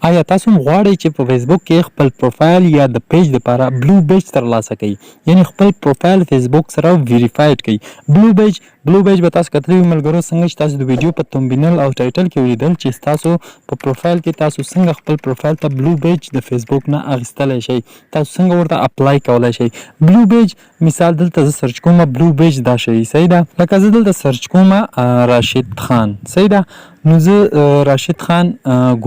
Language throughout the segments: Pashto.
آیا تاسو هم غواړئ چې په فیسبوک کې خپل پروفایل یا د پیج لپاره بلو بیج ترلاسه کړئ، یعنې خپل پروفایل فیسبوک سره ویریفاید کړئ؟ بلو بیج به تاسو کتلی وي ملګرو، څنګه چې تاسو د ویډیو په تمبینل او ټایټل کې ولیدل چې تاسو په پروفایل کې تاسو څنګه خپل پروفایل ته بلو بیج د فیسبوک نه اخیستلی شئ، تاسو څنګه ورته اپلای کولی شئ. بلو بیج مثال دلته زه سرچ کوم بلو بیج دا شی صحیح ده، لکه زه دلته سرچ کوم راشد خان صحیح ده، نو زه راشد خان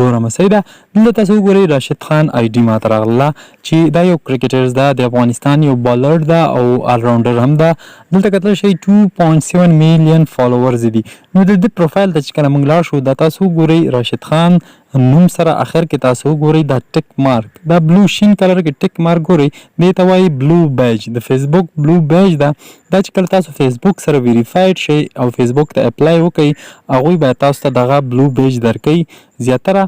ګورم صحیح ده. دلته تاسو وګورئ راشد خان آی ډي ماته راغله چې دا یو کرکټر ده، د افغانستان یو بالر ده او آلراونډر هم ده. دلته کتلی شئ 2.7 میلیون فالوورز دي. نو د دې پروفایل ته چې کله موږ لاړ شو دا تاسو وګورئ راشد خان نوم سره اخر کې تاسو وګورئ دا ټک مارک، دا بلو شین کلر کې ټک مارک ګورئ، دې ته وایي بلو بیج، د فیسبوک بلو بیج ده. دا چې کله تاسو فیسبوک سره ویریفاید شئ او فیسبوک ته اپلای وکړئ، هغوی باید تاسو ته دغه بلو بیج درکوي. زیاتره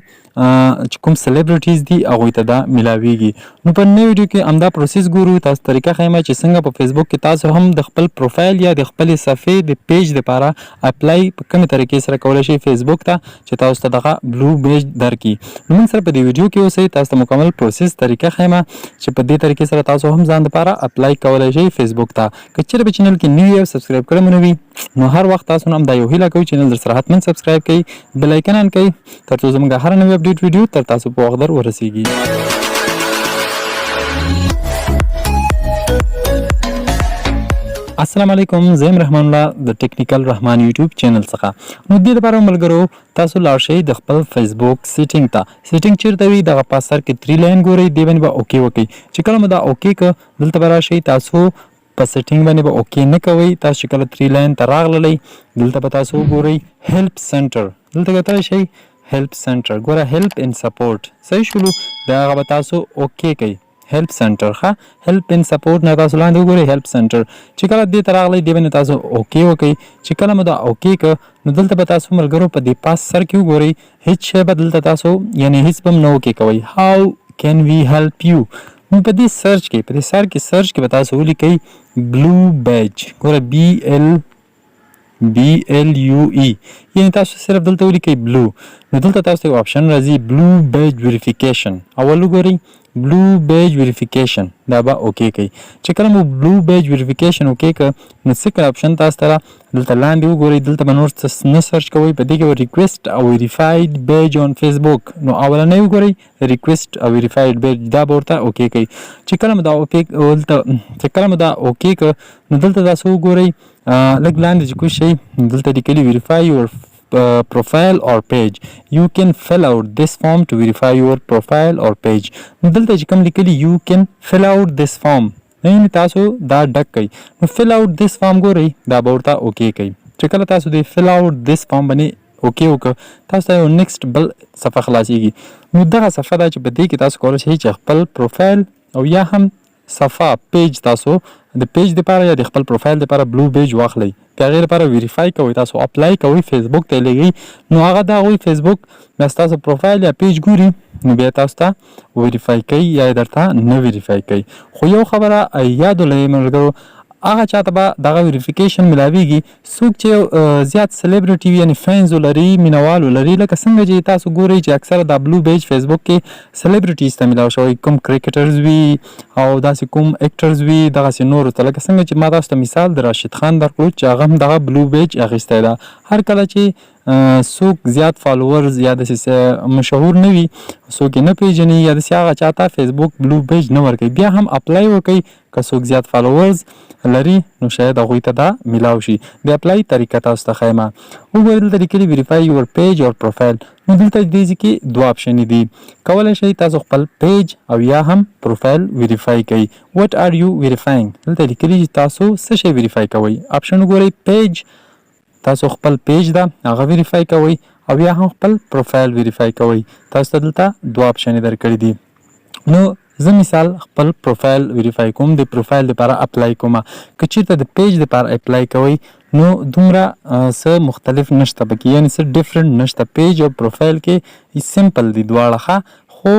چې کوم سلیبریټیز دي هغوی ته دا میلاویږي. نو په نوې ویډیو کې همدا پروسیس ګورو، تاسو طریقه ښیم چې څنګه په فیسبوک کې تاسو هم د خپل پروفایل یا د خپلې صفحې د پیج لپاره اپلای په کومې طریقې سره کولی شئ فیسبوک ته چې تاسو ته دغه بلو بیج درکړي. نو موږ سره په دې ویډیو کې اوسئ، تاسو ته مکمل پروسیس طریقه ښیم چې په دې طریقې سره تاسو هم ځان لپاره اپلای کولی شئ فیسبوک ته. که چېرې په چینل کې نوي او سبسکرایب کړی مو نه وي، نو هر وخت تاسو هم دا یو هیله کوو چینل در سره حتما سبسکرایب کړئ، بیل آیکن آن کړئ تر څو زموږ هر نوی اپډیټ ویډیو تر تاسو په وخت در ورسیږي. السلام علیکم، زه یم رحمان الله د ټیکنیکل رحمان یوټیوب چینل څخه. نو دې لپاره ملګرو تاسو لاړ شئ د خپل فیسبوک سیټینګ ته. سیټینګ چیرته وي دغه په سر کې 3 لاین ګورئ، دې باندې به اوکې وکړئ. چې کله مو دا اوکې کړه دلته به راشئ، تاسو په سیټینګ باندې به اوکې نه کوئ. تاسو چې کله 3 لاین ته راغللی دلته به تاسو وګورئ هیلپ سنټر، دلته کتلی شئ هیلپ سنټر، ګوره هیلپ ان سپورټ صحیح شولو، د هغه به تاسو اوکې کوئ. هیلپ سنټر ښه، هیلپ ان سپورټ نه تاسو لاندې وګورئ هیلپ سنټر. چې کله دې ته راغلی دې باندې تاسو اوکې وکړئ. چې کله مو دا اوکې کړه نو دلته به تاسو ملګرو په دې پاس سر کې وګورئ هیڅ شی به دلته تاسو یعنې هیڅ به هم نه اوکې کوئ. هاو کین وی هیلپ یو، نو په دې سرچ کې په دې سر کې سرچ کې به تاسو ولیکئ بلو بیج، ګوره BLUE، یعنې تاسو صرف دلته ولیکئ بلو. نو دلته تاسو ته یو آپشن راځي بلو بیج ویریفیکیشن، اول وګورئ بلو بیج ویریفیکیشن، دا به اوکې کوي. چې کله مو بلو بیج ویریفیکیشن اوکې کړه نو سیکنډ آپشن تاسو ته دلته لاندې وګورئ، دلته به نور څه نه سرچ کوئ، په دې کې به ریکویسټ او ویریفاید بیج آن فیسبوک، نو اولنی وګورئ ریکویسټ او ویریفاید بیج، دا به ورته اوکې کوي. چې کله مو دا اوکې کړه نو دلته تاسو وګورئ لږ لاندې چې کوم شی دلته لیکلي ویریفای یور profile or page, you can fill out this form to verify your profile or page. نو دلته چې کوم لیکلي you can fill out this form، یعنې تاسو دا ډک کوئ. نو fill out this form ګورئ دا به ورته اوکې کوي. چې کله تاسو د fill out this form باندې اوکې وکړه تاسو ته یو نیکسټ بل صفحه خلاصیږي. نو دغه صفحه ده چې په دې کې تاسو کولی شئ چې خپل پروفایل او یا هم صفحه پیج تاسو د پیج لپاره یا د خپل پروفایل لپاره بلو بیج واخلئ، د هغې لپاره ویریفای کوئ، تاسو اپلای کوئ، فیسبوک ته یې لېږئ. نو هغه د هغوی فیسبوک بیا ستاسو پروفایل یا پیج ګوري نو بیا تاسو ته ویریفای کوي یا یې درته نه ویریفای کوي. خو یو خبره یاد ولرئ ملګرو، هغه چاته به دغه ویریفیکیشن ملاویږي څوک چې زیات سلیبریټي وي، یعنې فینز ولري، مینوال ولري، لکه څنګه چې تاسو ګورئ چې اکثره دا بلو بیج فیسبوک کې سلیبریټیز ته میلاو شوی، کوم کرکټرز وي او داسې کوم اکټرز وي دغسې نورو ته، لکه څنګه چې ما تاسو ته مثال د راشد خان درکړو چې هغه هم دغه بلو بیج اخیستی ده. هر کله چې څوک زیات فالوورز یا داسې مشهور نه وي، څوک یې نه پیژني یا داسې هغه چاته فیسبوک بلو بیج نه ورکوي، بیا هم اپلای وکړئ. که څوک زیات فالوورز لري نو شاید هغوی ته دا میلاو شي. د اپلای طریقه تاسو ته ښیم. وګورئ دلته لیکلي ویریفای یور پیج اور پروفایل، نو دلته دې ځای کې دوه آپشنې دي، کولی شئ تاسو خپل پیج او یا هم پروفایل ویریفای کوئ. وټ آر یو ویریفاینګ، دلته لیکلي چې تاسو څه شی ویریفای کوئ. آپشن وګورئ پیج، تاسو خپل پیج ده هغه ویریفای کوئ او یا هم خپل پروفایل ویریفای کوئ. تاسو ته دلته دوه آپشنې درکړي دي. نو زه مثال خپل پروفایل ویریفای کوم، د پروفایل لپاره اپلای کوم. که چېرته د پیج لپاره اپلای کوئ نو دومره څه مختلف نشته پکې، یعنې څه ډفرنټ نشته. پیج او پروفایل کې سمپل دي دواړه ښه، خو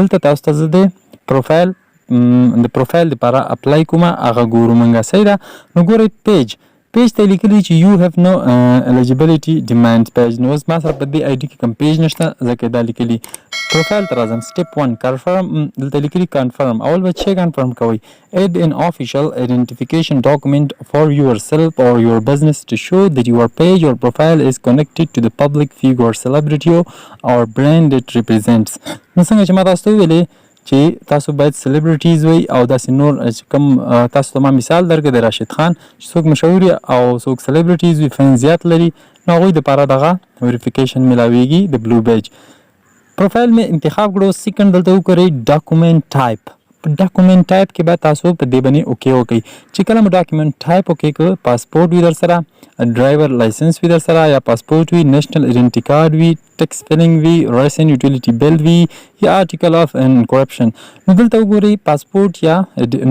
دلته تاسو ته زه د پروفایل لپاره اپلای کوم، هغه ګورو موږ صحیح ده. نو ګورئ پیج ته لیکلي چې یو هیو نو الیجیبلیټي ډیمانډ پیج، نو اوس ما سره په دې آی ډي کې کوم پیج نشته ځکه دا لیکلي پروفایل ته راځم. سټپ 1 کنفرم. دلته لیکلي کنفرم. اول به چې کنفرم کوئ. add an official identification document for yourself or your business to show that your page or profile is connected to the public figure, celebrity or brand it represents. نو څنګه چې ما تاسو ته ویلې چې تاسو باید سلیبریټیز وي او داسې نور کوم تاسو ته ما مثال درکړی د راشد خان چې څوک مشهور او څوک سلیبریټیز وي فین زیات لري نو هغوی دپاره دغه ویریفیکیشن میلاویږي د بلو بیج. پروفایل مې انتخاب کړو. سیکنډ دلته وکړئ ډاکومنټ ټایپ. په ډاکومنټ ټایپ کې باید تاسو په دې باندې اوکې وکړئ چې کله مو ډاکومنټ ټایپ اوکې کړ پاسپورټ وي در سره ډرایور لایسنس وي در سره یا پاسپورټ وي نیشنل ایډنټي کارډ وي ټیکس فیلنګ وي ریسن یوټیلیټي بل وي یا آرټیکل اف انکرپشن. نو دلته وګورئ پاسپورټ یا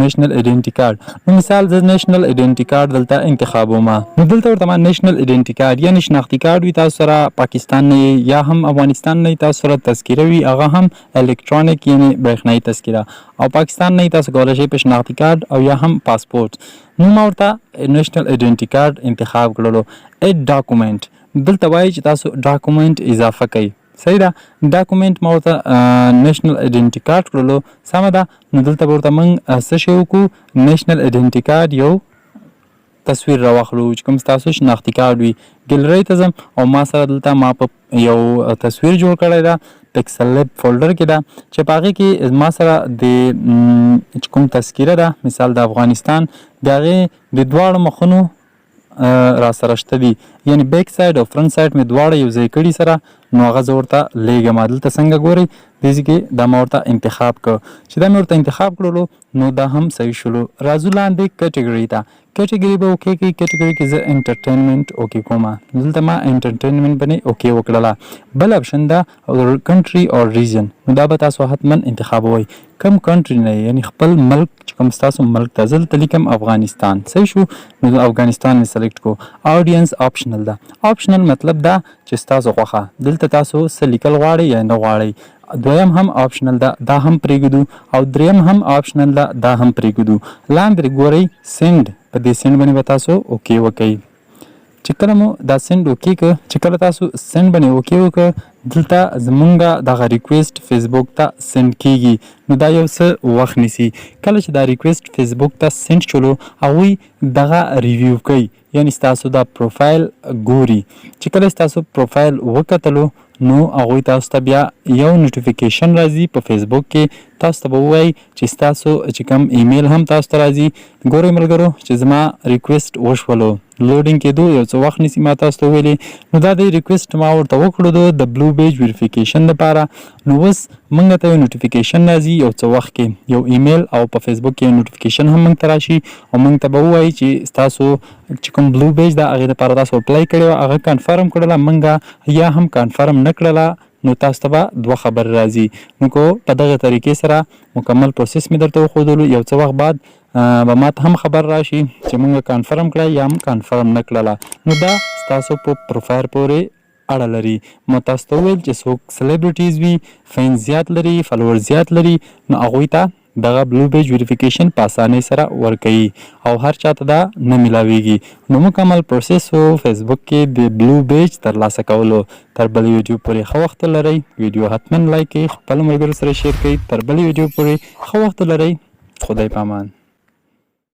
نیشنل ایډنټي کارډ. نو مثال زه نیشنل ایډنټي کارډ دلته انتخابوم. نو دلته ورته ما نیشنل ایډنټي کارډ یعنې شناختي کارډ وي تاسو سره پاکستان نه یا هم افغانستان نه تاسو سره تذکره وي هغه هم الکترونیک یعنې برېښنایي تذکره او پاکستان نه تاسو کولی شئ په شناختي کارډ او یا هم پاسپورټ. نو ما ورته نیشنل ایډنټي کارډ انتخاب کړلو. ایډ ډاکومنټ دلته وایي چې تاسو ډاکومنټ اضافه کوئ. صحیح ده. ډاکومنټ ما ورته نیشنل ایډنټي کارډ کړلو سمه ده. نو دلته به ورته موږ څه شی وکړو نیشنل ایډنټي کارډ یو تصویر راواخلو چې کوم ستاسو شناختي کارډ وي. ګیلرۍ ته ځم او ما سره دلته ما په یو تصویر جوړ کړی ده پکسل لیب فولډر کې ده چې په هغې کې ما سره د چې کوم تذکیره ده مثال د افغانستان د هغې د دواړو مخونو را سره شته دي یعنې بیک سایډ او فرنټ سایډ مې دواړه یو ځای کړي سره نو هغه زه ورته لیږم. دلته څنګه ګورئ دې کې دا ما ورته انتخاب کړ چې دا مې ورته انتخاب کړلو نو دا هم صحیح شلو. راځو لاندې کټګري ته. کټګري به اوکې کړئ. کټګري کې زه انټرټینمنټ اوکې کوم. دلته ما انټرټینمنټ باندې اوکې وکړله. بل اپشن ده کنټري او ریجن. نو دا به تاسو حتما انتخابوئ کوم کنټري نه یعنې خپل ملک چې کوم ستاسو ملک ته زه دلته لیکم افغانستان. صحیح شو. نو افغانستان مې سلیکټ کړو. آډینس آپشنل ده. آپشنل مطلب دا چې ستاسو خوښه دلته تاسو څه لیکل غواړئ یا نه غواړئ. دویم هم آپشنل ده دا هم پرېږدو او دریم هم آپشنل ده دا هم پرېږدو. لاندې ګورئ سینډ په دې سینډ باندې به تاسو اوکې وکئ. چې کله مو دا سینډ اوکې کړ چې کله تاسو سینډ باندې اوکې وکړ دلته زمونږ دغه ریکویسټ فیسبوک ته سینډ کیږي. نو دا یو څه وخت نیسي. کله چې دا ریکویسټ فیسبوک ته سینډ شولو هغوی دغه ریویو کوي یعنې ستاسو دا پروفایل ګوري. چې کله ستاسو پروفایل وکتلو نو هغوی تاسو ته بیا یو نوټیفیکیشن راځي په فیسبوک کې تاسو ته به ووایي چې ستاسو چې کوم ایمیل هم تاسو ته راځي. ګورئ ملګرو چې زما ریکویسټ وشولو لوډینګ کېدو یو څه وخت نیسي ما تاسو ته ویلې. نو دا د ریکویسټ ما ورته وکړو د بلو بیج ویریفیکیشن دپاره. نو اوس موږ ته یو نوټیفیکیشن راځي یو څه وخت کې یو ایمیل او په فیسبوک کې نوټیفیکیشن هم موږ ته راشي او موږ ته به ووایي چې ستاسو چې کوم بلو بیج ده هغې دپاره تاسو اپلای کړې وه هغه کنفرم کړله موږ یا هم کنفرم نه کړله نو تاسو ته به دوه خبرې راځي. نو کو په دغه طریقې سره مکمل پروسس مې درته وښودلو. یو څه وخت بعد به ما ته هم خبر راشي چې موږ کنفرم کړه یا هم کنفرم نه کړله. نو دا ستاسو په پروفایل پورې اړه لري. ما تاسو ته وویل چې څوک سلیبریټیز وي فین زیات لري فالوور زیات لري نو هغوی ته دغه بلو بیج ویریفیکیشن په اسانۍ سره ورکوي او هر چاته دا نه میلاویږي. نو مکمل پروسس و فیسبوک کې د بلو بیج ترلاسه کولو. تر بل ویډیو پورې ښه وخت لرئ. ویډیو حتما لایک کړئ خپلو ملګرو سره شیر کړئ. تر بل ویډیو پورې ښه وخت لرئ. خدای پامان.